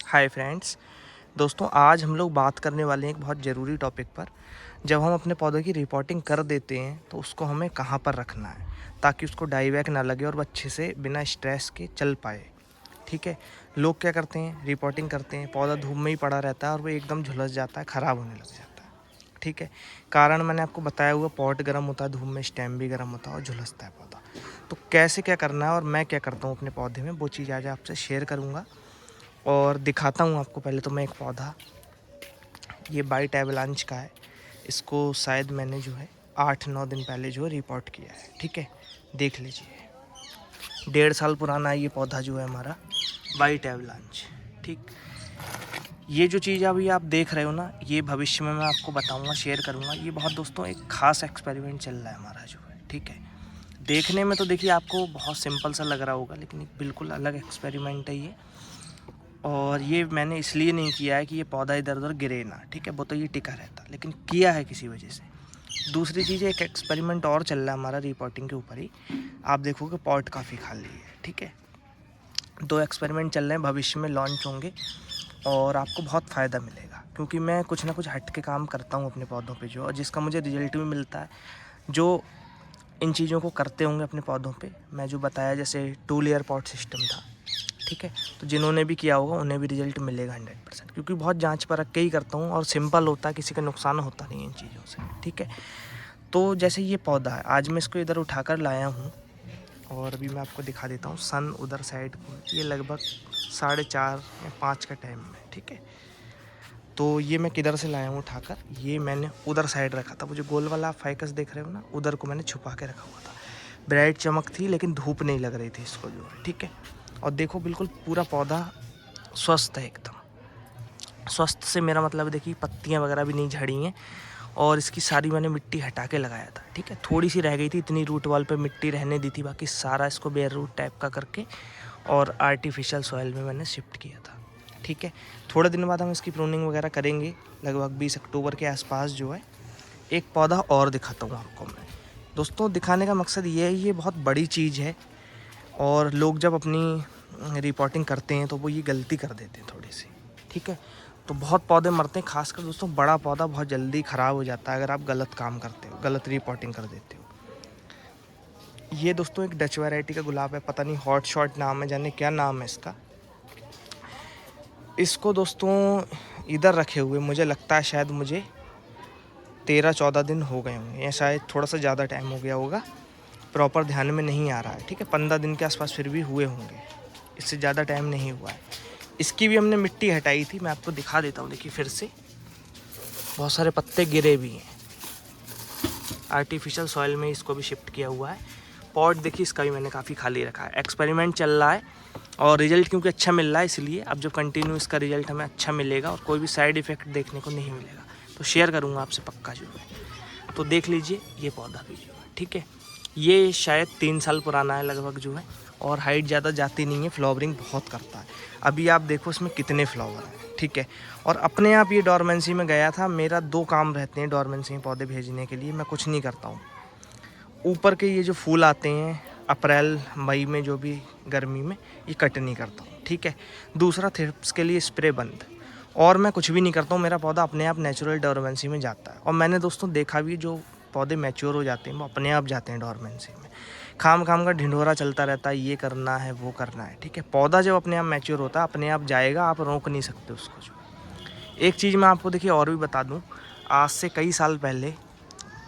Hi friends. दोस्तों, आज हम लोग बात करने वाले हैं एक बहुत ज़रूरी टॉपिक पर। जब हम अपने पौधों की रिपोर्टिंग कर देते हैं तो उसको हमें कहाँ पर रखना है ताकि उसको डाई बैक ना लगे और वो अच्छे से बिना स्ट्रेस के चल पाए। ठीक है। लोग क्या करते हैं, रिपोर्टिंग करते हैं, पौधा धूप में ही पड़ा रहता है और वो एकदम झुलस जाता है, ख़राब होने लग जाता है। ठीक है। कारण मैंने आपको बताया हुआ, पॉट गर्म होता है, धूप में स्टेम भी गर्म होता है और झुलसता है पौधा। तो कैसे क्या करना है और मैं क्या करता हूँ अपने पौधे में, वो चीज़ आज आपसे शेयर करूँगा और दिखाता हूँ आपको। पहले तो मैं एक पौधा, ये वाइट एवलांच का है। इसको शायद मैंने जो है 8-9 दिन पहले जो है रिपोर्ट किया है। ठीक है, देख लीजिए। 1.5 साल पुराना है ये पौधा जो है हमारा, वाइट एवलांच। ठीक, ये जो चीज़ अभी आप देख रहे हो ना, ये भविष्य में मैं आपको बताऊंगा, शेयर करूंगा। ये बहुत दोस्तों एक खास एक्सपेरिमेंट चल रहा है हमारा जो है। ठीक है, देखने में तो देखिए आपको बहुत सिंपल सा लग रहा होगा, लेकिन एक बिल्कुल अलग एक्सपेरिमेंट है ये। और ये मैंने इसलिए नहीं किया है कि ये पौधा इधर उधर गिरे ना। ठीक है, वो तो ये टिका रहता, लेकिन किया है किसी वजह से। दूसरी चीज़, एक एक्सपेरिमेंट और चल रहा है हमारा रिपोर्टिंग के ऊपर ही। आप देखोगे पॉट काफ़ी खाली है। ठीक है, 2 एक्सपेरिमेंट चल रहे हैं, भविष्य में लॉन्च होंगे और आपको बहुत फ़ायदा मिलेगा, क्योंकि मैं कुछ ना कुछ हट के काम करता हूँ अपने पौधों पे जो, और जिसका मुझे रिजल्ट भी मिलता है। जो इन चीज़ों को करते होंगे अपने पौधों पे, मैं जो बताया जैसे 2 लेयर पॉट सिस्टम था। ठीक है, तो जिन्होंने भी किया होगा उन्हें भी रिजल्ट मिलेगा 100%, क्योंकि बहुत जांच परख के ही करता हूँ और सिंपल होता है, किसी का नुकसान होता नहीं है इन चीज़ों से। ठीक है, तो जैसे ये पौधा है, आज मैं इसको इधर उठाकर लाया हूँ और अभी मैं आपको दिखा देता हूँ। सन उधर साइड को, ये लगभग 4:30 या 5 का टाइम है। ठीक है, तो ये मैं किधर से लाया हूँ उठाकर, ये मैंने उधर साइड रखा था। वो जो गोल वाला फाइकस देख रहे हो ना, उधर को मैंने छुपा के रखा हुआ था। ब्राइट चमक थी लेकिन धूप नहीं लग रही थी इसको जो है। ठीक है, और देखो बिल्कुल पूरा पौधा स्वस्थ है एकदम। स्वस्थ से मेरा मतलब देखिए, पत्तियां वगैरह भी नहीं झड़ी हैं और इसकी सारी मैंने मिट्टी हटा के लगाया था। ठीक है, थोड़ी सी रह गई थी, इतनी रूट वॉल पे मिट्टी रहने दी थी, बाकी सारा इसको बेयर रूट टाइप का करके और आर्टिफिशियल सॉइल में मैंने शिफ्ट किया था। ठीक है, थोड़े दिन बाद हम इसकी प्रूनिंग वगैरह करेंगे, लगभग 20 अक्टूबर के आसपास जो है। एक पौधा और दिखाता हूँ आपको मैं। दोस्तों, दिखाने का मकसद ये है, ये बहुत बड़ी चीज़ है और लोग जब अपनी रिपोर्टिंग करते हैं तो वो ये गलती कर देते हैं थोड़ी सी। ठीक है, तो बहुत पौधे मरते हैं, खासकर दोस्तों बड़ा पौधा बहुत जल्दी ख़राब हो जाता है अगर आप गलत काम करते हो, गलत रिपोर्टिंग कर देते हो। ये दोस्तों एक डच वैरायटी का गुलाब है, पता नहीं हॉट शॉट नाम है, जाने क्या नाम है इसका। इसको दोस्तों इधर रखे हुए मुझे लगता है शायद मुझे 13-14 दिन हो गए होंगे, या शायद थोड़ा सा ज़्यादा टाइम हो गया होगा, प्रॉपर ध्यान में नहीं आ रहा है। ठीक है, 15 दिन के आसपास फिर भी हुए होंगे, इससे ज़्यादा टाइम नहीं हुआ है। इसकी भी हमने मिट्टी हटाई थी, मैं आपको दिखा देता हूँ। देखिए फिर से बहुत सारे पत्ते गिरे भी हैं, आर्टिफिशियल सॉइल में इसको भी शिफ्ट किया हुआ है। पॉट देखिए इसका भी मैंने काफ़ी खाली रखा है। एक्सपेरिमेंट चल रहा है और रिजल्ट क्योंकि अच्छा मिल रहा है, इसलिए अब जब कंटिन्यू इसका रिजल्ट हमें अच्छा मिलेगा और कोई भी साइड इफ़ेक्ट देखने को नहीं मिलेगा तो शेयर करूँगा आपसे पक्का जो है। तो देख लीजिए ये पौधा भी जो है। ठीक है, ये शायद 3 साल पुराना है लगभग जो है, और हाइट ज़्यादा जाती नहीं है, फ्लावरिंग बहुत करता है। अभी आप देखो इसमें कितने फ्लावर हैं। ठीक है, और अपने आप ये डोरमेंसी में गया था। मेरा 2 काम रहते हैं डोरमेंसी में पौधे भेजने के लिए, मैं कुछ नहीं करता हूँ। ऊपर के ये जो फूल आते हैं अप्रैल मई में, जो भी गर्मी में, ये कट नहीं करता हूँ। ठीक है, दूसरा थ्रिप्स के लिए स्प्रे बंद, और मैं कुछ भी नहीं करता हूँ। मेरा पौधा अपने आप नेचुरल डोरमेंसी में जाता है। और मैंने दोस्तों देखा भी, जो पौधे मैच्योर हो जाते हैं वो अपने आप जाते हैं डोरमेंसी में। खाम का ढिंढोरा चलता रहता है, ये करना है वो करना है। ठीक है, पौधा जब अपने आप मैच्योर होता है अपने आप जाएगा, आप रोक नहीं सकते उसको जो। एक चीज़ मैं आपको देखिए और भी बता दूँ, आज से कई साल पहले,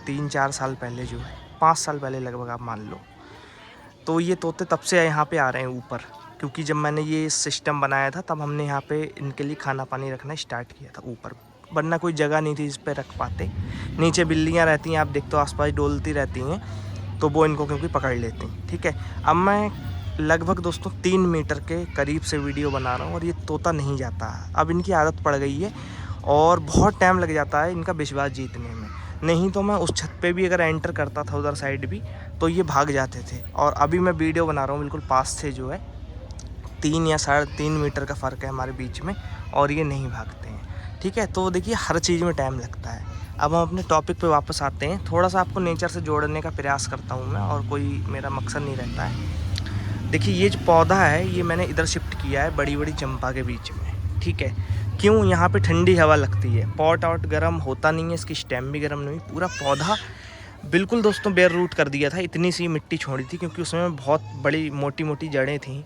3-4 साल पहले जो है, 5 साल पहले लगभग आप मान लो, तो ये तोते तब से यहाँ पे आ रहे हैं ऊपर, क्योंकि जब मैंने ये सिस्टम बनाया था तब हमने यहाँ पे इनके लिए खाना पानी रखना स्टार्ट किया था ऊपर, वरना कोई जगह नहीं थी इस पर रख पाते। नीचे बिल्लियाँ रहती हैं, आप देखते हो आसपास डोलती रहती हैं, तो वो इनको क्योंकि पकड़ लेती हैं। ठीक है, अब मैं लगभग दोस्तों 3 मीटर के करीब से वीडियो बना रहा हूँ और ये तोता नहीं जाता है। अब इनकी आदत पड़ गई है और बहुत टाइम लग जाता है इनका विश्वास जीतने में। नहीं तो मैं उस छत पे भी अगर एंटर करता था उधर साइड भी, तो ये भाग जाते थे। और अभी मैं वीडियो बना रहा हूँ बिल्कुल पास से जो है, 3 या 3.5 मीटर का फ़र्क है हमारे बीच में, और ये नहीं भागते हैं। ठीक है, तो देखिए हर चीज़ में टाइम लगता है। अब हम अपने टॉपिक पे वापस आते हैं। थोड़ा सा आपको नेचर से जोड़ने का प्रयास करता हूँ मैं, और कोई मेरा मकसद नहीं रहता है। देखिए ये जो पौधा है ये मैंने इधर शिफ्ट किया है बड़ी बड़ी चंपा के बीच में। ठीक है। क्यों? यहाँ पे ठंडी हवा लगती है, पॉट आउट गर्म होता नहीं है, इसकी स्टेम भी गर्म नहीं हुई, पूरा पौधा बिल्कुल दोस्तों बेयर रूट कर दिया था। इतनी सी मिट्टी छोड़ी थी क्योंकि उसमें बहुत बड़ी मोटी मोटी जड़ें थी,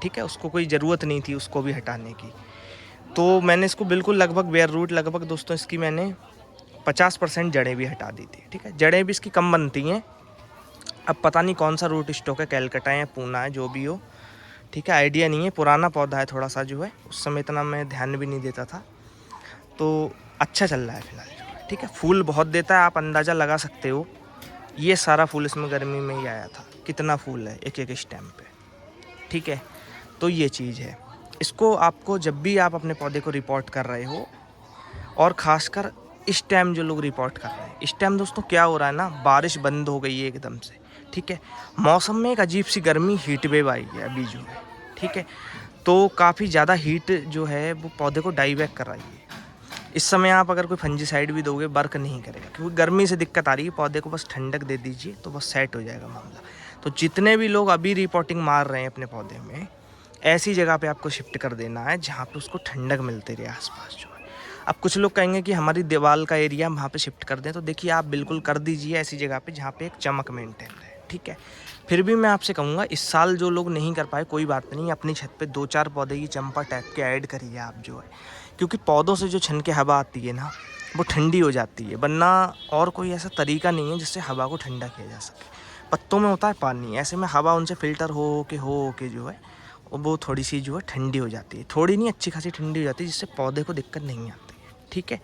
ठीक है। उसको कोई ज़रूरत नहीं थी उसको भी हटाने की, तो मैंने इसको बिल्कुल लगभग बेयर रूट, लगभग दोस्तों इसकी मैंने 50% जड़ें भी हटा दी थी, ठीक है। जड़ें भी इसकी कम बनती हैं। अब पता नहीं कौन सा रूट स्टॉक है, कैलकटा है या पूना है, जो भी हो, ठीक है, आइडिया नहीं है। पुराना पौधा है थोड़ा सा जो है, उस समय इतना मैं ध्यान भी नहीं देता था। तो अच्छा चल रहा है फिलहाल जो है, ठीक है। फूल बहुत देता है, आप अंदाज़ा लगा सकते हो। ये सारा फूल इसमें गर्मी में ही आया था, कितना फूल है एक एक स्टेम पे, ठीक है। तो ये चीज़ है। इसको आपको जब भी आप अपने पौधे को रिपोर्ट कर रहे हो, और ख़ासकर इस टाइम जो लोग रिपोर्ट कर रहे हैं, इस टाइम दोस्तों क्या हो रहा है ना, बारिश बंद हो गई है एकदम से, ठीक है। मौसम में एक अजीब सी गर्मी, हीट वेव आई है अभी जो है, ठीक है। तो काफ़ी ज़्यादा हीट जो है वो पौधे को डाइवैक कर रही है। इस समय आप अगर कोई फंजीसाइड भी दोगे, वर्क नहीं करेगा, क्योंकि गर्मी से दिक्कत आ रही है। पौधे को बस ठंडक दे दीजिए तो बस सेट हो जाएगा मामला। तो जितने भी लोग अभी रिपोर्टिंग मार रहे हैं अपने पौधे में, ऐसी जगह पे आपको शिफ्ट कर देना है जहाँ पे उसको ठंडक मिलती रहे आसपास जो है। अब कुछ लोग कहेंगे कि हमारी दीवार का एरिया हम वहाँ पे शिफ्ट कर दें, तो देखिए आप बिल्कुल कर दीजिए ऐसी जगह पे जहाँ पे एक चमक मेंटेन रहे, ठीक है। फिर भी मैं आपसे कहूँगा, इस साल जो लोग नहीं कर पाए कोई बात नहीं, अपनी छत पे 2-4 पौधे की चंपा टाइप के ऐड करिए आप जो है, क्योंकि पौधों से जो छन के हवा आती है ना, वो ठंडी हो जाती है। वरना और कोई ऐसा तरीका नहीं है जिससे हवा को ठंडा किया जा सके। पत्तों में होता है पानी, ऐसे में हवा उनसे फ़िल्टर हो के जो है वो थोड़ी सी जो है ठंडी हो जाती है। थोड़ी नहीं, अच्छी खासी ठंडी हो जाती है, जिससे पौधे को दिक्कत नहीं आती है, ठीक है।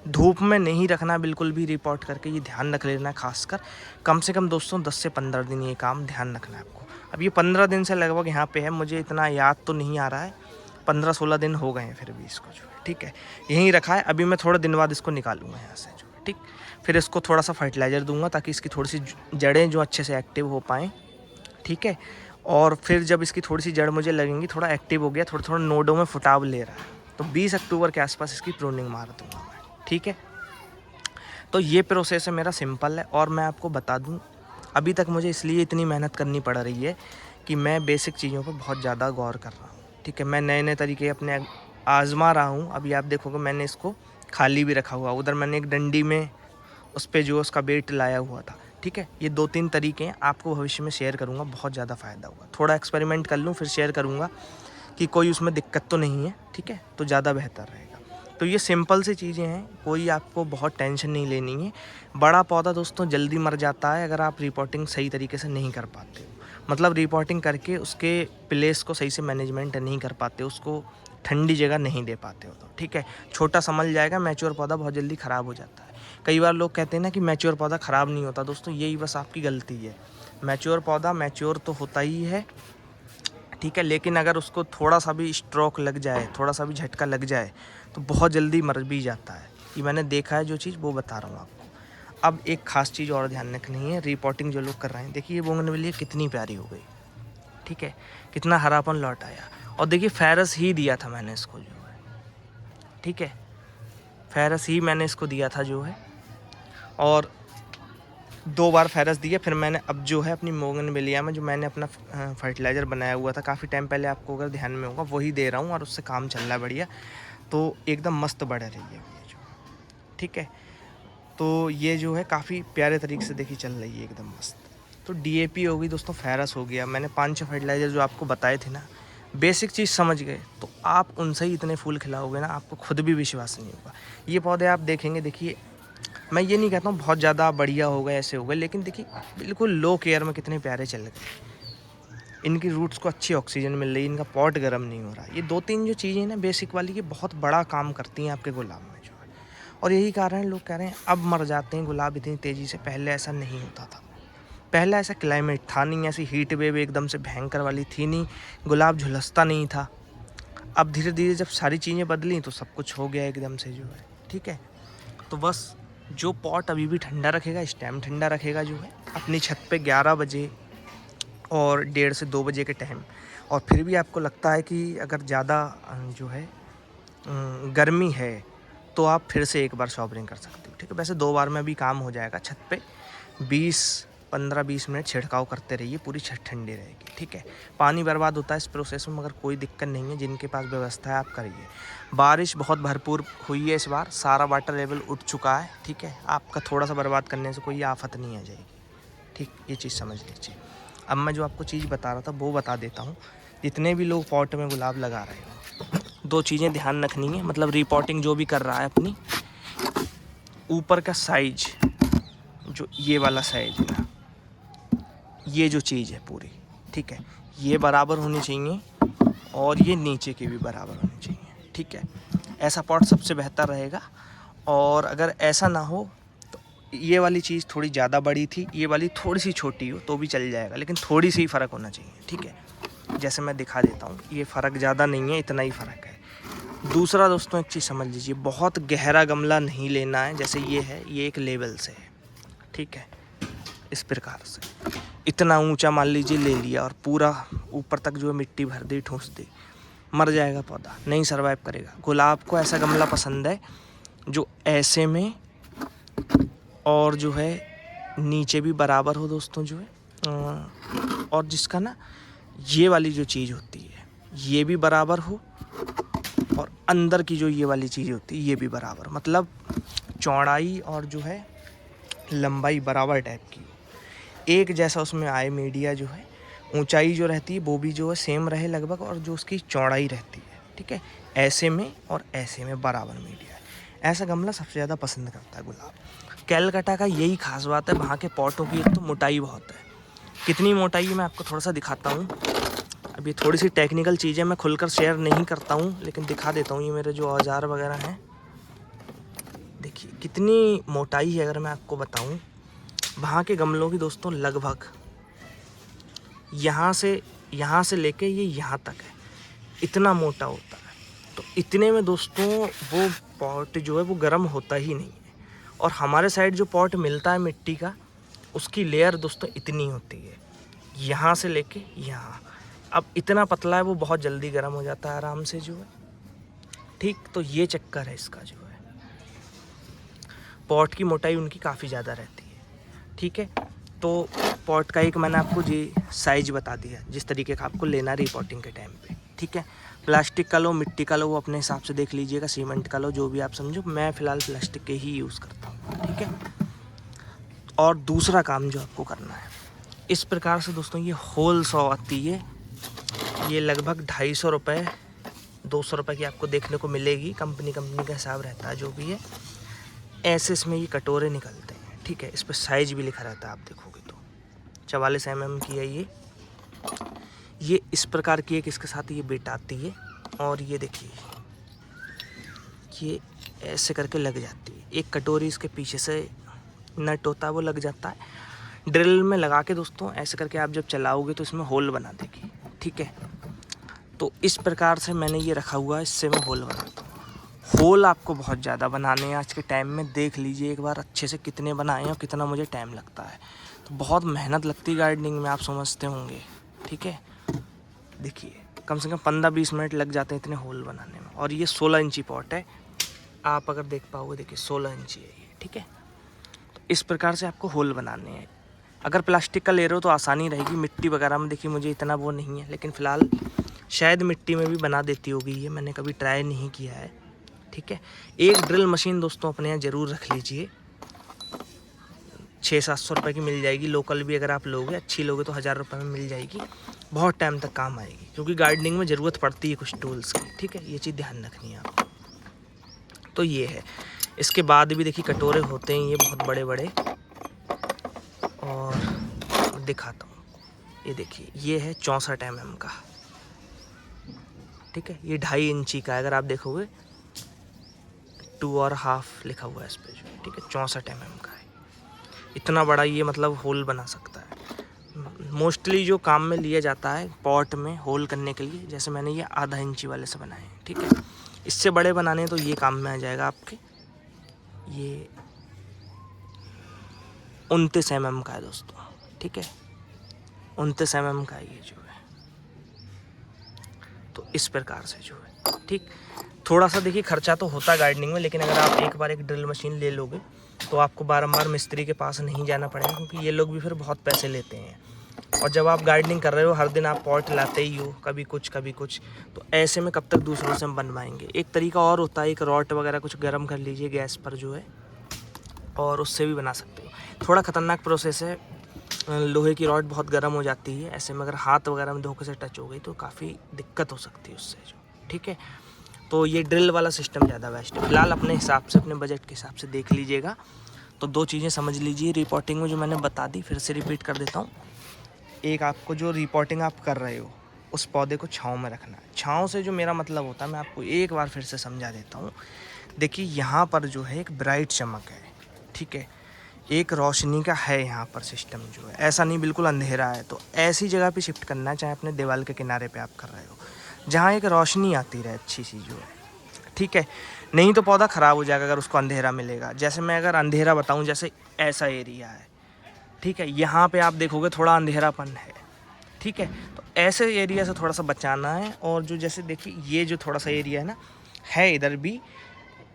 धूप में नहीं रखना बिल्कुल भी, रिपोर्ट करके ये ध्यान रख लेना है। खासकर कम से कम दोस्तों 10 से 15 दिन ये काम ध्यान रखना है आपको। अब ये 15 दिन से लगभग यहाँ पे है, मुझे इतना याद तो नहीं आ रहा है, 15-16 दिन हो गए हैं फिर भी इसको जो है, ठीक है। यहीं रखा है। अभी मैं थोड़े दिन बाद इसको निकालूंगा यहाँ से जो है, ठीक। फिर इसको थोड़ा सा फर्टिलाइज़र दूंगा ताकि इसकी थोड़ी सी जड़ें जो अच्छे से एक्टिव हो पाएँ, ठीक है। और फिर जब इसकी थोड़ी सी जड़ मुझे लगेंगी, थोड़ा एक्टिव हो गया, थोड़ा थोड़ा नोडों में फुटाव ले रहा है, तो 20 अक्टूबर के आसपास इसकी प्रूनिंग मार दूंगा मैं, ठीक है। तो ये प्रोसेस है मेरा, सिंपल है। और मैं आपको बता दूं, अभी तक मुझे इसलिए इतनी मेहनत करनी पड़ रही है कि मैं बेसिक चीज़ों पर बहुत ज़्यादा गौर कर रहा हूँ, ठीक है। मैं नए नए तरीके अपने आज़मा रहा हूँ। अभी आप देखोगे मैंने इसको खाली भी रखा हुआ, उधर मैंने एक डंडी में उस पर जो उसका वेट लाया हुआ था, ठीक है। ये 2-3 तरीके हैं, आपको भविष्य में शेयर करूँगा, बहुत ज़्यादा फ़ायदा होगा। थोड़ा एक्सपेरिमेंट कर लूँ फिर शेयर करूँगा कि कोई उसमें दिक्कत तो नहीं है, ठीक है, तो ज़्यादा बेहतर रहेगा। तो ये सिंपल सी चीज़ें हैं, कोई आपको बहुत टेंशन नहीं लेनी है। बड़ा पौधा दोस्तों जल्दी मर जाता है अगर आप रिपोर्टिंग सही तरीके से नहीं कर पाते हो, मतलब रिपोर्टिंग करके उसके प्लेस को सही से मैनेजमेंट नहीं कर पाते, उसको ठंडी जगह नहीं दे पाते हो, तो ठीक है, छोटा समझ जाएगा। मैच्योर पौधा बहुत जल्दी ख़राब हो जाता है। कई बार लोग कहते हैं ना कि मैच्योर पौधा ख़राब नहीं होता, दोस्तों यही बस आपकी गलती है। मैच्योर पौधा मैच्योर तो होता ही है, ठीक है, लेकिन अगर उसको थोड़ा सा भी स्ट्रोक लग जाए, थोड़ा सा भी झटका लग जाए, तो बहुत जल्दी मर भी जाता है। ये मैंने देखा है जो चीज़, वो बता रहा हूँ आपको। अब एक ख़ास चीज़ और ध्यान रखनी है, रिपोर्टिंग जो लोग कर रहे हैं, देखिए ये बोगनविलिया कितनी प्यारी हो गई, ठीक है, कितना हरापन लौट आया। और देखिए फेरस ही दिया था मैंने इसको जो है, ठीक है, फेरस ही मैंने इसको दिया था जो है, और 2 बार फेरस दिया। फिर मैंने अब जो है अपनी बोगनविलिया में जो मैंने अपना फर्टिलाइज़र बनाया हुआ था काफ़ी टाइम पहले, आपको अगर ध्यान में होगा, वही दे रहा हूँ और उससे काम चल रहा है बढ़िया। तो एकदम मस्त बढ़ रही है ये जो, ठीक है। तो ये जो है काफ़ी प्यारे तरीके से देखिए चल रही है एकदम मस्त। तो डीएपी हो गई दोस्तों, फेरस हो गया, मैंने 5-6 फर्टिलाइज़र जो आपको बताए थे ना, बेसिक चीज़ समझ गए तो आप उनसे ही इतने फूल खिलाओगे ना, आपको खुद भी विश्वास नहीं होगा। ये पौधे आप देखेंगे, देखिए मैं ये नहीं कहता हूँ बहुत ज़्यादा बढ़िया हो गए, ऐसे हो गए, लेकिन देखिए बिल्कुल लो केयर में कितने प्यारे चल गए। इनकी रूट्स को अच्छी ऑक्सीजन मिल रही है, इनका पॉट गर्म नहीं हो रहा। ये 2-3 जो चीज़ें हैं ना बेसिक वाली, ये बहुत बड़ा काम करती हैं आपके गुलाब में जो है। और यही कारण लोग कह रहे हैं अब मर जाते हैं गुलाब इतनी तेज़ी से, पहले ऐसा नहीं होता था। पहले ऐसा क्लाइमेट था नहीं, ऐसी हीट वेव एकदम से भयंकर वाली थी नहीं, गुलाब झुलसता नहीं था। अब धीरे धीरे जब सारी चीज़ें बदली तो सब कुछ हो गया एकदम से जो है, ठीक है। तो बस जो पॉट अभी भी ठंडा रखेगा, स्टेम ठंडा रखेगा जो है, अपनी छत पे 11 बजे और 1:30 से 2 बजे के टाइम, और फिर भी आपको लगता है कि अगर ज़्यादा जो है गर्मी है, तो आप फिर से एक बार शॉवरिंग कर सकते हो, ठीक है। वैसे 2 बार में भी काम हो जाएगा। छत पे 20 15-20 मिनट छिड़काव करते रहिए, पूरी छत ठंडी रहेगी। ठीक है, पानी बर्बाद होता है इस प्रोसेस में, मगर कोई दिक्कत नहीं है, जिनके पास व्यवस्था है आप करिए। बारिश बहुत भरपूर हुई है इस बार, सारा वाटर लेवल उठ चुका है। ठीक है, आपका थोड़ा सा बर्बाद करने से कोई आफत नहीं आ जाएगी। ठीक, ये चीज़ समझ लीजिए। अब मैं जो आपको चीज़ बता रहा था वो बता देता हूँ। जितने भी लोग पॉट में गुलाब लगा रहे हो, 2 चीज़ें ध्यान रखनी है, मतलब रिपोर्टिंग जो भी कर रहा है अपनी, ऊपर का साइज, जो ये वाला साइज है ना, ये जो चीज़ है पूरी, ठीक है, ये बराबर होनी चाहिए और ये नीचे की भी बराबर होनी चाहिए। ठीक है, ऐसा पॉट सबसे बेहतर रहेगा। और अगर ऐसा ना हो तो ये वाली चीज़ थोड़ी ज़्यादा बड़ी थी, ये वाली थोड़ी सी छोटी हो तो भी चल जाएगा, लेकिन थोड़ी सी ही फ़र्क होना चाहिए। ठीक है, जैसे मैं दिखा देता हूँ, ये फ़र्क ज़्यादा नहीं है, इतना ही फ़र्क है। दूसरा दोस्तों एक चीज़ समझ लीजिए, बहुत गहरा गमला नहीं लेना है। जैसे ये है, ये एक लेवल से है। ठीक है, इस प्रकार से इतना ऊंचा मान लीजिए ले लिया और पूरा ऊपर तक जो है मिट्टी भर दी, ठूंस दी, मर जाएगा पौधा, नहीं सर्वाइव करेगा। गुलाब को ऐसा गमला पसंद है जो ऐसे में और जो है नीचे भी बराबर हो दोस्तों, जो है और जिसका ना ये वाली जो चीज़ होती है ये भी बराबर हो, और अंदर की जो ये वाली चीज़ होती है ये भी बराबर, मतलब चौड़ाई और जो है लंबाई बराबर टाइप की हो, एक जैसा उसमें आए। मीडिया जो है, ऊंचाई जो रहती है वो भी जो है सेम रहे लगभग, और जो उसकी चौड़ाई रहती है, ठीक है, ऐसे में और ऐसे में बराबर मीडिया है। ऐसा गमला सबसे ज़्यादा पसंद करता है गुलाब। कैलकाटा का यही खास बात है, वहाँ के पॉटों की एक तो मोटाई बहुत है। कितनी मोटाई है मैं आपको थोड़ा सा दिखाता हूँ। अब ये थोड़ी सी टेक्निकल चीज़ें मैं खुलकर शेयर नहीं करता हूँ, लेकिन दिखा देता हूँ। ये मेरे जो औजार वगैरह हैं, देखिए कितनी मोटाई है। अगर मैं आपको बताऊँ, वहाँ के गमलों की दोस्तों लगभग यहाँ से लेके ये यहाँ तक है, इतना मोटा होता है। तो इतने में दोस्तों वो पॉट जो है वो गर्म होता ही नहीं है। और हमारे साइड जो पॉट मिलता है मिट्टी का, उसकी लेयर दोस्तों इतनी होती है, यहाँ से लेके यहाँ। अब इतना पतला है, वो बहुत जल्दी गर्म हो जाता है आराम से जो है। ठीक, तो ये चक्कर है इसका जो है, पॉट की मोटाई उनकी काफ़ी ज़्यादा रहती है। ठीक है, तो पॉट का एक मैंने आपको जी साइज बता दिया, जिस तरीके का आपको लेना रिपोर्टिंग के टाइम पे। ठीक है, प्लास्टिक का लो, मिट्टी का लो, वो अपने हिसाब से देख लीजिएगा, सीमेंट का लो, जो भी आप समझो। मैं फ़िलहाल प्लास्टिक के ही यूज़ करता हूँ। ठीक है, और दूसरा काम जो आपको करना है, इस प्रकार से दोस्तों ये होल 100 आती है। ये लगभग 250 रुपये 200 रुपये की आपको देखने को मिलेगी। कंपनी का हिसाब रहता है जो भी है। ऐसे इसमें ये कटोरे निकलते हैं। ठीक है, इस पर साइज भी लिखा रहता है, आप देखोगे तो 44 mm की है ये इस प्रकार की एक इसके साथ ये बिट आती है। और ये देखिए, ये ऐसे करके लग जाती है। एक कटोरी इसके पीछे से नट होता है, वो लग जाता है। ड्रिल में लगा के दोस्तों ऐसे करके आप जब चलाओगे तो इसमें होल बना देगी। ठीक है, तो इस प्रकार से मैंने ये रखा हुआ है, इससे मैं होल बनाता हूँ। होल आपको बहुत ज़्यादा बनाने हैं आज के टाइम में। देख लीजिए एक बार अच्छे से कितने बनाए हैं और कितना मुझे टाइम लगता है। तो बहुत मेहनत लगती है गार्डनिंग में, आप समझते होंगे। ठीक है, देखिए कम से कम 15-20 मिनट लग जाते हैं इतने होल बनाने में। और ये 16 इंची पॉट है, आप अगर देख पाओगे, देखिए 16 इंची है ये। ठीक है, तो इस प्रकार से आपको होल बनाने हैं। अगर प्लास्टिक का ले रहे हो तो आसानी रहेगी। मिट्टी वगैरह में देखिए मुझे इतना वो नहीं है, लेकिन फ़िलहाल शायद मिट्टी में भी बना देती होगी ये, मैंने कभी ट्राई नहीं किया है। ठीक है, एक ड्रिल मशीन दोस्तों अपने यहाँ ज़रूर रख लीजिए। 600-700 रुपये की मिल जाएगी। लोकल भी अगर आप लोगे, अच्छी लोगे तो 1000 रुपये में मिल जाएगी। बहुत टाइम तक काम आएगी, क्योंकि गार्डनिंग में ज़रूरत पड़ती है कुछ टूल्स की। ठीक है, ये चीज़ ध्यान रखनी है आपको। तो ये है। इसके बाद भी देखिए कटोरे होते हैं ये बहुत बड़े बड़े, और दिखाता हूँ। ये देखिए, ये है 64 mm का। ठीक है, ये 2.5 इंची का है। अगर आप देखोगे 2.5 लिखा हुआ है इस पर जो। ठीक है, 64 mm का है। इतना बड़ा ये मतलब होल बना सकता है। मोस्टली जो काम में लिया जाता है पॉट में होल करने के लिए, जैसे मैंने ये 1/2 इंची वाले से बनाए हैं। ठीक है, इससे बड़े बनाने हैं तो ये काम में आ जाएगा आपके। ये 29 mm का है दोस्तों। ठीक है, 29 mm का है ये जो है। तो इस प्रकार से जो है। ठीक, थोड़ा सा देखिए खर्चा तो होता है गार्डनिंग में, लेकिन अगर आप एक बार एक ड्रिल मशीन ले लोगे तो आपको बारंबार मिस्त्री के पास नहीं जाना पड़ेगा, क्योंकि ये लोग भी फिर बहुत पैसे लेते हैं। और जब आप गार्डनिंग कर रहे हो, हर दिन आप पॉट लाते ही हो, कभी कुछ, तो ऐसे में कब तक दूसरों से हम बनवाएंगे। एक तरीका और होता है, एक रॉट वगैरह कुछ गर्म कर लीजिए गैस पर जो है, और उससे भी बना सकते हो। थोड़ा ख़तरनाक प्रोसेस है, लोहे की रॉड बहुत गर्म हो जाती है, ऐसे में अगर हाथ वगैरह में धोखे से टच हो गई तो काफ़ी दिक्कत हो सकती है उससे जो, ठीक है। तो ये ड्रिल वाला सिस्टम ज़्यादा बेस्ट है। फिलहाल अपने हिसाब से, अपने बजट के हिसाब से देख लीजिएगा। तो 2 चीज़ें समझ लीजिए रिपोर्टिंग में जो मैंने बता दी, फिर से रिपीट कर देता हूँ। एक, आपको जो रिपोर्टिंग आप कर रहे हो उस पौधे को छाँव में रखना है। छाँव से जो मेरा मतलब होता है, मैं आपको एक बार फिर से समझा देता हूँ। देखिए यहाँ पर जो है एक ब्राइट चमक है, ठीक है, एक रोशनी का है यहाँ पर सिस्टम जो है, ऐसा नहीं बिल्कुल अंधेरा है। तो ऐसी जगह पे शिफ्ट करना है, चाहे अपने दीवार के किनारे पे आप कर रहे हो, जहाँ एक रोशनी आती रहे अच्छी सी जो है, ठीक है। नहीं तो पौधा ख़राब हो जाएगा अगर उसको अंधेरा मिलेगा। जैसे मैं अगर अंधेरा बताऊँ, जैसे ऐसा एरिया है, ठीक है, यहाँ पे आप देखोगे थोड़ा अंधेरापन है, ठीक है। तो ऐसे एरिया से थोड़ा सा बचाना है। और जो जैसे देखिए ये जो थोड़ा सा एरिया है ना, है इधर भी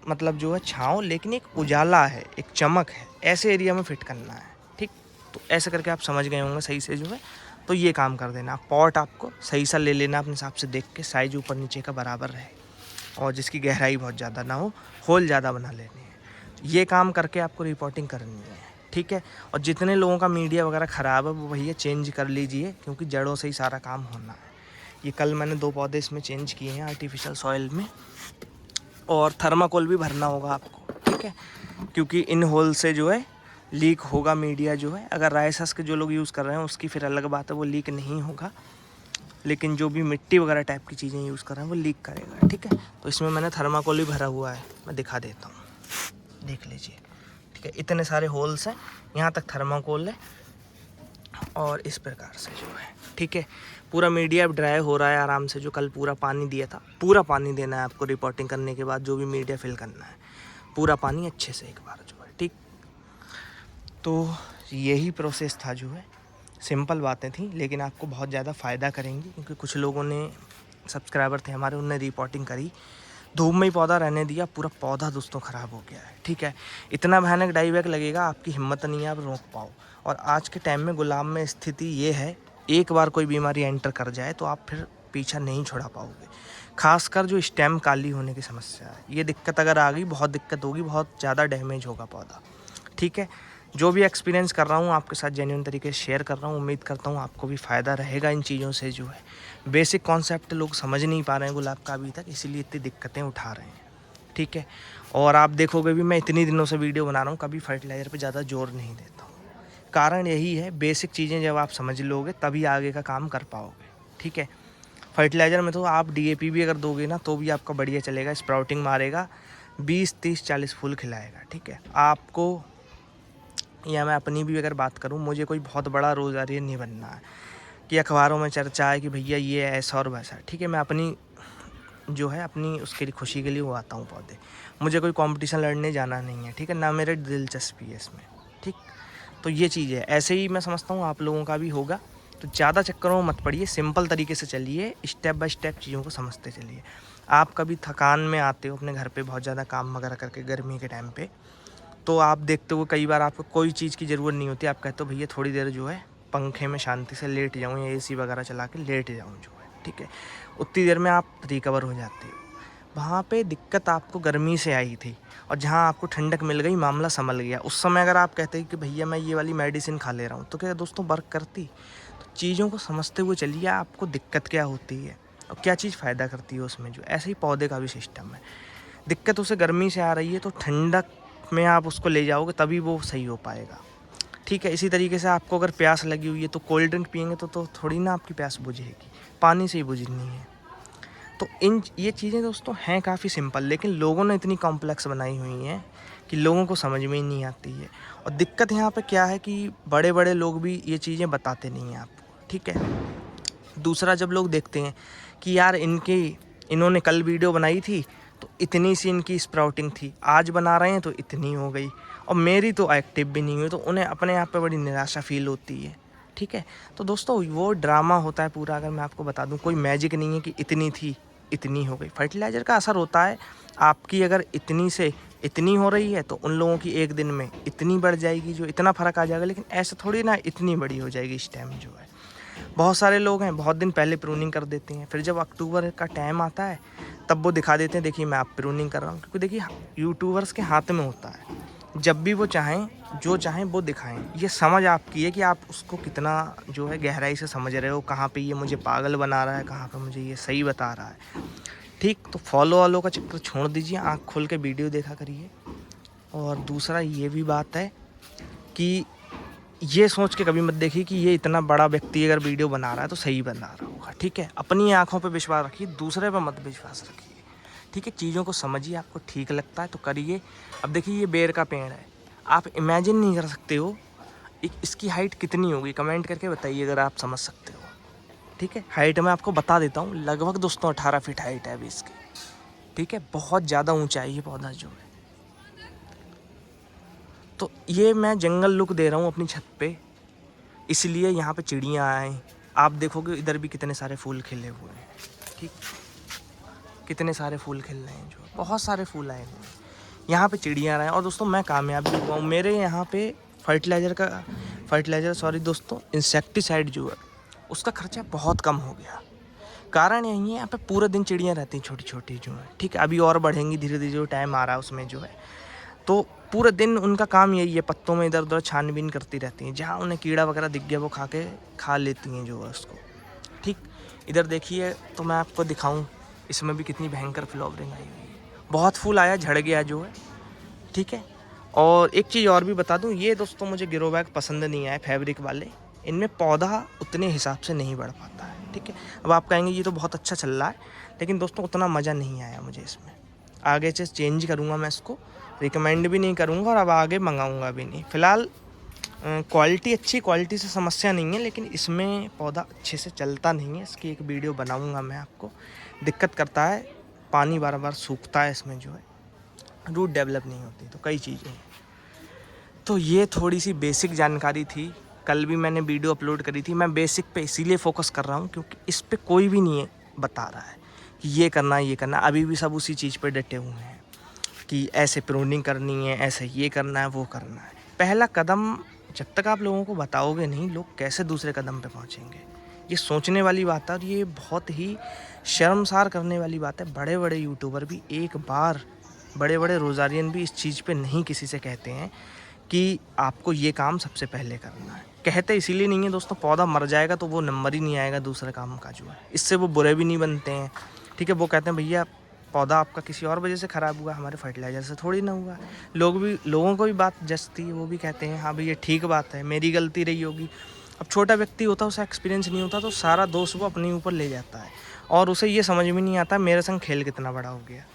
मतलब जो है छाँव, लेकिन एक उजाला है, एक चमक है, ऐसे एरिया में फिट करना है, ठीक। तो ऐसे करके आप समझ गए होंगे सही से जो है। तो ये काम कर देना। पॉट आपको सही सा ले लेना अपने हिसाब से देख के, साइज ऊपर नीचे का बराबर रहे और जिसकी गहराई बहुत ज़्यादा ना हो, होल ज़्यादा बना लेनी है। ये काम करके आपको रिपोर्टिंग करनी है, ठीक है। और जितने लोगों का मीडिया वगैरह ख़राब है वो भैया चेंज कर लीजिए, क्योंकि जड़ों से ही सारा काम होना है। ये कल मैंने 2 पौधे इसमें चेंज किए हैं आर्टिफिशियल सॉइल में, और थर्माकोल भी भरना होगा आपको, ठीक है, क्योंकि इन होल से जो है लीक होगा मीडिया जो है। अगर राइसस के जो लोग यूज़ कर रहे हैं उसकी फिर अलग बात है, वो लीक नहीं होगा, लेकिन जो भी मिट्टी वगैरह टाइप की चीज़ें यूज़ कर रहे हैं वो लीक करेगा, ठीक है। तो इसमें मैंने थर्माकोल भी भरा हुआ है, मैं दिखा देता हूँ, देख लीजिए, ठीक है। इतने सारे होल्स हैं, यहाँ तक थर्माकोल है, और इस प्रकार से जो है, ठीक है। पूरा मीडिया अब ड्राई हो रहा है आराम से। जो कल पूरा पानी दिया था, पूरा पानी देना है आपको रिपोर्टिंग करने के बाद, जो भी मीडिया फिल करना है पूरा पानी अच्छे से एक बार जो है, ठीक। तो यही प्रोसेस था जो है, सिंपल बातें थी लेकिन आपको बहुत ज़्यादा फ़ायदा करेंगी, क्योंकि कुछ लोगों ने, सब्सक्राइबर थे हमारे, उनने रिपोर्टिंग करी, धूप में ही पौधा रहने दिया, पूरा पौधा दोस्तों ख़राब हो गया है, ठीक है। इतना भयानक डाई बैक लगेगा, आपकी हिम्मत नहीं है आप रोक पाओ। और आज के टाइम में गुलाब में स्थिति ये है, एक बार कोई बीमारी एंटर कर जाए तो आप फिर पीछा नहीं छोड़ा पाओगे। खासकर जो स्टेम काली होने की समस्या है, ये दिक्कत अगर आ गई, बहुत दिक्कत होगी, बहुत ज़्यादा डैमेज होगा पौधा, ठीक है। जो भी एक्सपीरियंस कर रहा हूँ आपके साथ जेन्युइन तरीके से शेयर कर रहा हूँ, उम्मीद करता हूँ आपको भी फ़ायदा रहेगा इन चीज़ों से जो है। बेसिक कॉन्सेप्ट लोग समझ नहीं पा रहे हैं गुलाब का अभी तक, इसीलिए इतनी दिक्कतें उठा रहे हैं, ठीक है। और आप देखोगे भी मैं इतनी दिनों से वीडियो बना रहा हूँ, कभी फर्टिलाइज़र पे ज़्यादा जोर नहीं देता हूँ। कारण यही है, बेसिक चीज़ें जब आप समझ लोगे तभी आगे का काम कर पाओगे, ठीक है। फर्टिलाइज़र में तो आप DAP भी अगर दोगे ना तो भी आपका बढ़िया चलेगा, स्प्राउटिंग मारेगा, 20, 30, 40 फूल खिलाएगा, ठीक है। आपको, या मैं अपनी भी अगर बात करूं, मुझे कोई बहुत बड़ा रोज़गार नहीं बनना है कि अखबारों में चर्चा है कि भैया ये ऐसा और वैसा, ठीक है। मैं अपनी जो है, अपनी उसके लिए खुशी के लिए उगाता हूँ पौधे। मुझे कोई कंपटीशन लड़ने जाना नहीं है, ठीक है, ना मेरे दिलचस्पी है इसमें, ठीक। तो ये चीज़ है, ऐसे ही मैं समझता हूँ आप लोगों का भी होगा। तो ज़्यादा चक्करों में मत पड़िए, सिंपल तरीके से चलिए, स्टेप बाय स्टेप चीज़ों को समझते चलिए। आप कभी थकान में आते हो अपने घर पे बहुत ज़्यादा काम वगैरह करके गर्मी के टाइम पे, तो आप देखते हो कई बार आपको कोई चीज़ की ज़रूरत नहीं होती, आप कहते हो भैया थोड़ी देर जो है पंखे में शांति से लेट जाऊँ या AC वगैरह चला के लेट जाऊँ जो है, ठीक है। उतनी देर में आप रिकवर हो जाते हो। वहाँ पे दिक्कत आपको गर्मी से आई थी, और जहाँ आपको ठंडक मिल गई, मामला संभल गया। उस समय अगर आप कहते कि भैया मैं ये वाली मेडिसिन खा ले रहा हूँ, तो क्या दोस्तों वर्क करती? तो चीज़ों को समझते हुए चलिए, आपको दिक्कत क्या होती है और क्या चीज़ फ़ायदा करती है उसमें जो। ऐसे ही पौधे का भी सिस्टम है, दिक्कत उसे गर्मी से आ रही है तो ठंडक में आप उसको ले जाओगे तभी वो सही हो पाएगा, ठीक है। इसी तरीके से आपको अगर प्यास लगी हुई है तो कोल्ड ड्रिंक पियेंगे तो थोड़ी ना आपकी प्यास बुझेगी, पानी से ही बुझनी है। तो ये चीज़ें दोस्तों हैं काफ़ी सिंपल, लेकिन लोगों ने इतनी कॉम्प्लेक्स बनाई हुई हैं कि लोगों को समझ में ही नहीं आती है। और दिक्कत यहाँ पे क्या है कि बड़े बड़े लोग भी ये चीज़ें बताते नहीं हैं आपको, ठीक है। दूसरा, जब लोग देखते हैं कि यार इन्होंने कल वीडियो बनाई थी तो इतनी सी इनकी स्प्राउटिंग थी, आज बना रहे हैं तो इतनी हो गई, और मेरी तो एक्टिव भी नहीं हुई, तो उन्हें अपने आप पे बड़ी निराशा फील होती है, ठीक है। तो दोस्तों वो ड्रामा होता है पूरा। अगर मैं आपको बता दूं, कोई मैजिक नहीं है कि इतनी थी इतनी हो गई। फर्टिलाइज़र का असर होता है, आपकी अगर इतनी से इतनी हो रही है तो उन लोगों की एक दिन में इतनी बढ़ जाएगी, जो इतना फ़र्क आ जाएगा। लेकिन ऐसा थोड़ी ना इतनी बड़ी हो जाएगी इस टाइम जो है। बहुत सारे लोग हैं बहुत दिन पहले प्रूनिंग कर देते हैं, फिर जब अक्टूबर का टाइम आता है तब वो दिखा देते हैं देखिए मैं आप प्रूनिंग कर रहा हूँ। क्योंकि देखिए यूट्यूबर्स के हाथ में होता है, जब भी वो चाहें जो चाहें वो दिखाएं। ये समझ आपकी है कि आप उसको कितना जो है गहराई से समझ रहे हो, कहाँ पे ये मुझे पागल बना रहा है, कहाँ पे मुझे ये सही बता रहा है। ठीक, तो फॉलो वालों का चक्कर छोड़ दीजिए, आँख खोल के वीडियो देखा करिए। और दूसरा ये भी बात है कि ये सोच के कभी मत देखिए कि ये इतना बड़ा व्यक्ति अगर वीडियो बना रहा है तो सही बना रहा होगा। ठीक है, अपनी आँखों पे विश्वास रखिए, दूसरे पे मत विश्वास रखिए। ठीक है, चीज़ों को समझिए, आपको ठीक लगता है तो करिए। अब देखिए ये बेर का पेड़ है, आप इमेजिन नहीं कर सकते हो इसकी हाइट कितनी होगी। कमेंट करके बताइए अगर आप समझ सकते हो। ठीक है, हाइट मैं आपको बता देता हूँ, लगभग दोस्तों 18 फीट हाइट है अभी इसकी। ठीक है, बहुत ज़्यादा ऊंचा है ये पौधा जो है। तो ये मैं जंगल लुक दे रहा हूँ अपनी छत पे, इसलिए यहाँ पे चिड़ियाँ आए। आप देखोगे इधर भी कितने सारे फूल खिले हुए हैं। ठीक, कितने सारे फूल खिल रहे हैं, जो बहुत सारे फूल आए हुए हैं। यहाँ पे चिड़ियाँ आए और दोस्तों मैं कामयाब भी हुआ हूँ। मेरे यहाँ पे दोस्तों इंसेक्टिसाइड जो है उसका खर्चा बहुत कम हो गया। कारण यही है, यहाँ पे पूरे दिन चिड़ियाँ रहती हैं छोटी छोटी जो है। ठीक है, अभी और बढ़ेंगी धीरे धीरे, जो टाइम आ रहा है उसमें जो है। तो पूरे दिन उनका काम यही है, पत्तों में इधर उधर छानबीन करती रहती हैं, जहाँ उन्हें कीड़ा वगैरह दिख गया वो खा लेती हैं जो है उसको। ठीक, इधर देखिए तो मैं आपको दिखाऊं, इसमें भी कितनी भयंकर फ्लावरिंग आई हुई है। बहुत फूल आया, झड़ गया जो है। ठीक है, और एक चीज़ और भी बता दूं, ये दोस्तों मुझे ग्रो बैग पसंद नहीं आए फैब्रिक वाले, इनमें पौधा उतने हिसाब से नहीं बढ़ पाता है। ठीक है, अब आप कहेंगे ये तो बहुत अच्छा चल रहा है, लेकिन दोस्तों उतना मज़ा नहीं आया मुझे इसमें। आगे से चेंज करूँगा मैं इसको, रिकमेंड भी नहीं करूँगा और अब आगे मंगाऊँगा भी नहीं। फ़िलहाल क्वालिटी अच्छी, क्वालिटी से समस्या नहीं है, लेकिन इसमें पौधा अच्छे से चलता नहीं है। इसकी एक वीडियो बनाऊँगा मैं आपको। दिक्कत करता है, पानी बार बार सूखता है इसमें जो है, रूट डेवलप नहीं होती, तो कई चीज़ें हैं। तो ये थोड़ी सी बेसिक जानकारी थी। कल भी मैंने वीडियो अपलोड करी थी। मैं बेसिक पे इसीलिए फोकस कर रहा हूँ क्योंकि इस पे कोई भी नहीं है बता रहा है कि ये करना ये करना। अभी भी सब उसी चीज़ पे डटे हुए हैं कि ऐसे प्रूनिंग करनी है, ऐसे ये करना है, वो करना है। पहला कदम जब तक आप लोगों को बताओगे नहीं, लोग कैसे दूसरे कदम पे पहुँचेंगे। ये सोचने वाली बात है और ये बहुत ही शर्मसार करने वाली बात है। बड़े बड़े यूट्यूबर भी एक बार, बड़े बड़े रोज़ारियन भी इस चीज़ पे नहीं किसी से कहते हैं कि आपको ये काम सबसे पहले करना है। कहते इसीलिए नहीं है दोस्तों, पौधा मर जाएगा तो वो नंबर ही नहीं आएगा दूसरे काम का जो है। इससे वो बुरे भी नहीं बनते हैं। ठीक है, वो कहते हैं भैया पौधा आपका किसी और वजह से ख़राब हुआ, हमारे फर्टिलाइज़र से थोड़ी ना हुआ। लोगों को भी बात जचती है, वो भी कहते हैं हाँ भैया ठीक बात है, मेरी गलती रही होगी। अब छोटा व्यक्ति होता है, उसे एक्सपीरियंस नहीं होता, तो सारा दोष वो अपने ऊपर ले जाता है और उसे ये समझ में नहीं आता मेरे संग खेल कितना बड़ा हो गया।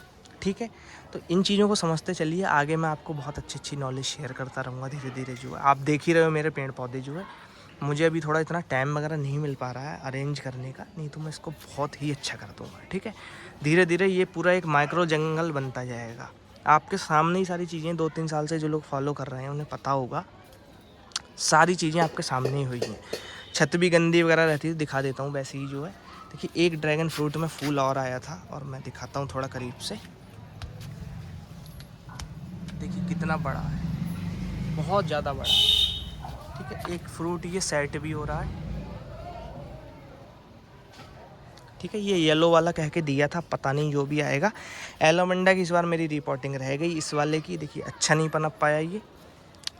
ठीक है, तो इन चीज़ों को समझते चलिए। आगे मैं आपको बहुत अच्छी नॉलेज शेयर करता रहूँगा धीरे धीरे जो है। आप देख ही रहे हो मेरे पेड़ पौधे जो है। मुझे अभी थोड़ा इतना टाइम वगैरह नहीं मिल पा रहा है अरेंज करने का, नहीं तो मैं इसको बहुत ही अच्छा कर दूँगा। ठीक है, धीरे धीरे ये पूरा एक माइक्रो जंगल बनता जाएगा। आपके सामने ही सारी चीज़ें 2-3 साल से जो लोग फॉलो कर रहे हैं उन्हें पता होगा, सारी चीज़ें आपके सामने ही हुई हैं। छत भी गंदी वगैरह रहती है, दिखा देता हूँ वैसे ही जो है। देखिए एक ड्रैगन फ्रूट में फूल और आया था और मैं दिखाता हूँ थोड़ा करीब से। देखिए कितना बड़ा है, बहुत ज़्यादा बड़ा। ठीक है, एक फ्रूट ये सेट भी हो रहा है। ठीक है, ये येलो वाला कह के दिया था, पता नहीं जो भी आएगा। एलोमंडा की इस बार मेरी रिपोर्टिंग रह गई। इस वाले की देखिए अच्छा नहीं पनप पाया ये,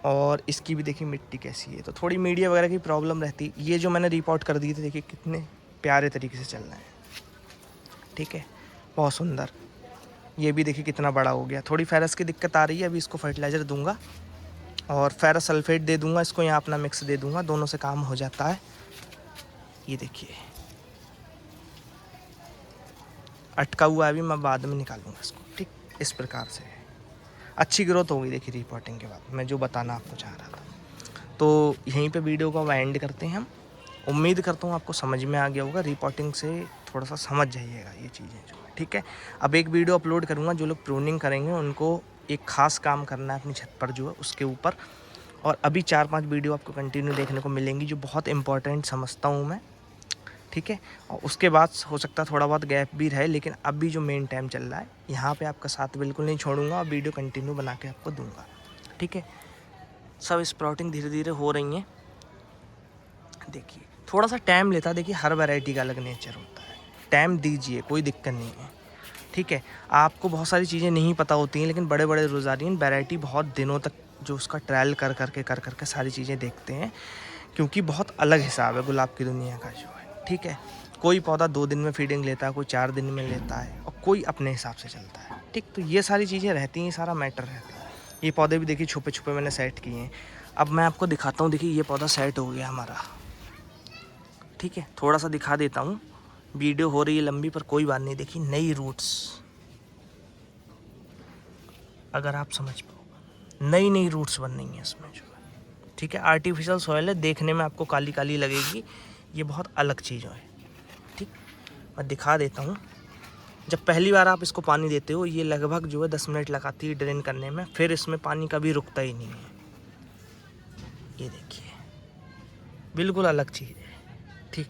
और इसकी भी देखिए मिट्टी कैसी है, तो थोड़ी मीडिया वगैरह की प्रॉब्लम रहती। ये जो मैंने रिपोर्ट कर दिए थे देखिए कितने प्यारे तरीके से चल रहे हैं। ठीक है, बहुत सुंदर। ये भी देखिए कितना बड़ा हो गया। थोड़ी फेरस की दिक्कत आ रही है, अभी इसको फर्टिलाइज़र दूंगा और फेरस सल्फेट दे दूंगा इसको, यहाँ अपना मिक्स दे दूंगा, दोनों से काम हो जाता है। ये देखिए अटका हुआ है, अभी मैं बाद में निकालूंगा इसको। ठीक, इस प्रकार से अच्छी ग्रोथ होगी देखिए रिपोर्टिंग के बाद, मैं जो बताना आपको चाह रहा था। तो यहीं पे वीडियो को एंड करते हैं हम। उम्मीद करता हूँ आपको समझ में आ गया होगा। रिपोर्टिंग से थोड़ा सा समझ जाइएगा ये चीज़ें जो है। ठीक है, अब एक वीडियो अपलोड करूँगा, जो लोग प्रूनिंग करेंगे उनको एक ख़ास काम करना है अपनी छत पर जो है उसके ऊपर। और अभी 4-5 वीडियो आपको कंटिन्यू देखने को मिलेंगी जो बहुत इंपॉर्टेंट समझता हूँ मैं। ठीक है। और उसके बाद हो सकता है थोड़ा बहुत गैप भी रहे, लेकिन अभी जो मेन टाइम चल रहा है यहाँ पे आपका साथ बिल्कुल नहीं छोड़ूंगा और वीडियो कंटिन्यू बना के आपको दूंगा, ठीक है। सब स्प्राउटिंग धीरे धीरे हो रही हैं। देखिए थोड़ा सा टाइम लेता है, देखिए हर वैरायटी का अलग नेचर होता है, टाइम दीजिए, कोई दिक्कत नहीं है, ठीक है। आपको बहुत सारी चीज़ें नहीं पता होती हैं, लेकिन बड़े बड़े रोज़ारियन वैरायटी बहुत दिनों तक जो उसका ट्रायल कर करके सारी चीज़ें देखते हैं, क्योंकि बहुत अलग हिसाब है गुलाब की दुनिया का जो है, ठीक है। कोई पौधा 2 दिन में फीडिंग लेता है, कोई 4 दिन में लेता है, और कोई अपने हिसाब से चलता है, ठीक। तो ये सारी चीज़ें रहती हैं, सारा मैटर रहता है। ये पौधे भी देखिए छुपे छुपे मैंने सेट किए हैं। अब मैं आपको दिखाता हूँ, देखिए ये पौधा सेट हो गया हमारा, ठीक है। थोड़ा सा दिखा देता हूँ, वीडियो हो रही है लंबी पर कोई बात नहीं। देखिए नई रूट्स, अगर आप समझ पाओ, नई नई रूट्स बन रही हैं इसमें जो है, ठीक है। आर्टिफिशियल सॉइल है, देखने में आपको काली काली लगेगी, ये बहुत अलग चीज़ है, ठीक। मैं दिखा देता हूँ। जब पहली बार आप इसको पानी देते हो, ये लगभग जो है 10 मिनट लगाती है ड्रेन करने में, फिर इसमें पानी कभी रुकता ही नहीं है। ये देखिए बिल्कुल अलग चीज़ है, ठीक।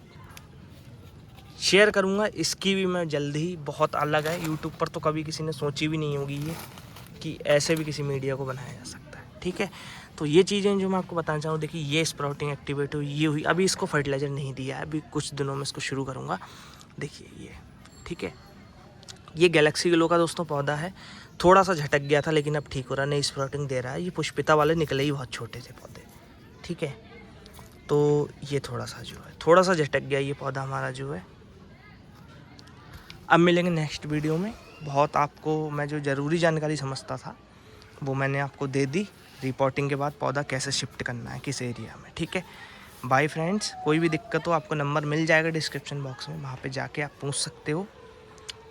शेयर करूँगा इसकी भी मैं जल्द ही, बहुत अलग है, यूट्यूब पर तो कभी किसी ने सोची भी नहीं होगी ये कि ऐसे भी किसी मीडिया को बनाया जा सकता है, ठीक है। तो ये चीज़ें जो मैं आपको बताना चाहूँ, देखिए ये स्प्राउटिंग एक्टिवेट हुई, ये हुई। अभी इसको फर्टिलाइज़र नहीं दिया है, अभी कुछ दिनों में इसको शुरू करूँगा। देखिए ये, ठीक है। ये गैलेक्सी ग्लो का दोस्तों पौधा है, थोड़ा सा झटक गया था लेकिन अब ठीक हो रहा है, नई स्प्राउटिंग दे रहा है। ये पुष्पिता वाले निकले ही बहुत छोटे थे पौधे, ठीक है। तो ये थोड़ा सा जो है, थोड़ा सा झटक गया ये पौधा हमारा जो है। अब मिलेंगे नेक्स्ट वीडियो में। बहुत आपको मैं जो ज़रूरी जानकारी समझता था वो मैंने आपको दे दी। रिपोर्टिंग के बाद पौधा कैसे शिफ्ट करना है किस एरिया में, ठीक है। बाय फ्रेंड्स, कोई भी दिक्कत हो आपको नंबर मिल जाएगा डिस्क्रिप्शन बॉक्स में, वहाँ पे जाके आप पूछ सकते हो,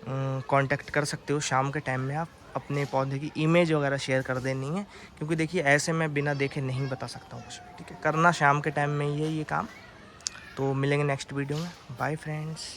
कांटेक्ट कर सकते हो। शाम के टाइम में आप अपने पौधे की इमेज वगैरह शेयर कर देनी है, क्योंकि देखिए ऐसे मैं बिना देखे नहीं बता सकता हूँ कुछ भी, ठीक है। करना शाम के टाइम में ही है ये काम। तो मिलेंगे नेक्स्ट वीडियो में। Bye friends.